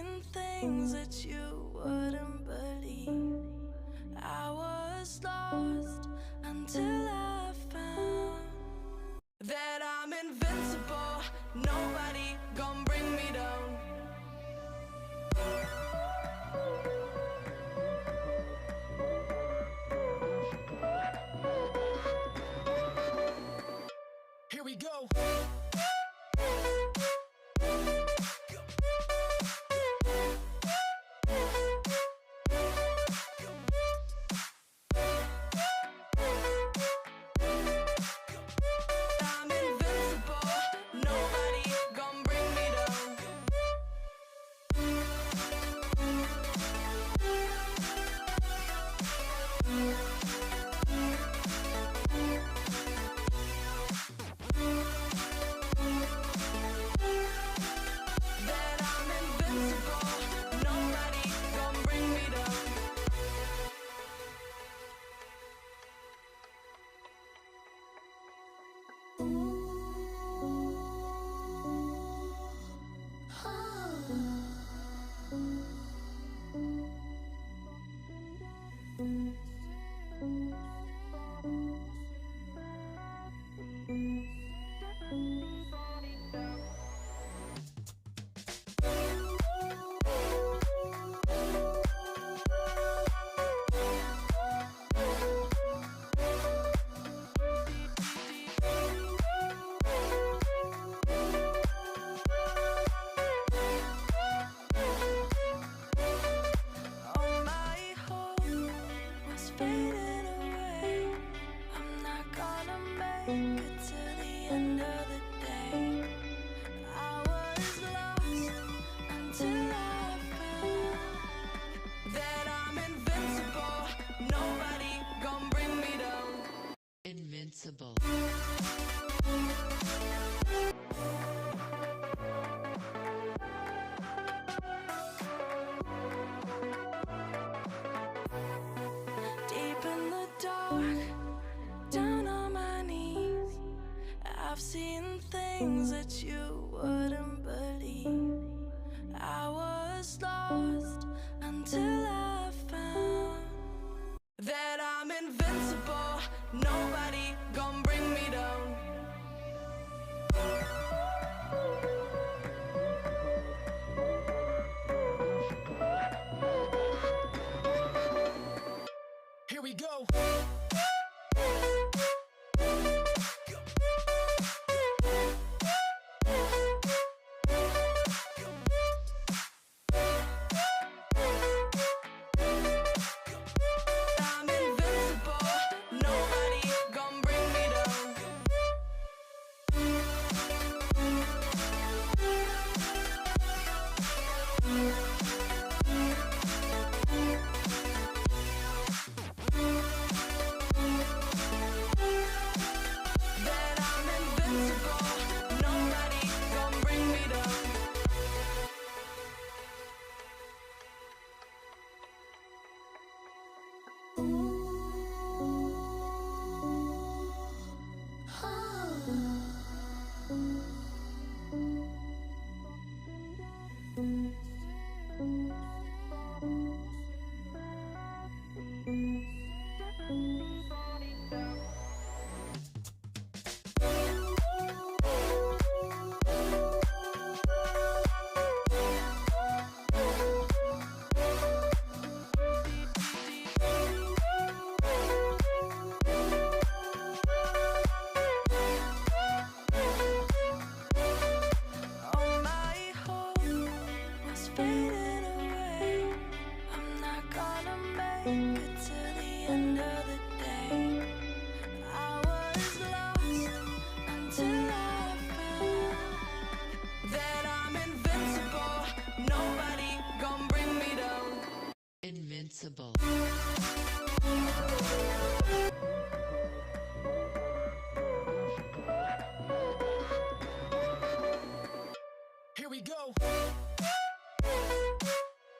seen things that you wouldn't believe. I was lost until I found that I'm invincible. Nobody gon' bring me down. Here we go. I'm invincible. Nobody gon' bring me down. That I'm invincible. Nobody gon' bring me down. All my hope was fading away. I'm not gonna make it to the end of the day. I was lost until I found that I'm invincible. Nobody gon' bring me down. Invincible. Deep in the dark, down on my knees, I've seen things that you wouldn't believe. I was lost until I found that I'm invincible. Nobody gon' bring me down. Here we go. I'm invincible. Nobody gon' bring me down. That I'm invincible. Nobody gon' bring me down. All my hope was fading away. I'm not gonna make it to the end of the day. I was lost until I found that I'm invincible. Nobody gon' bring me down. Invincible.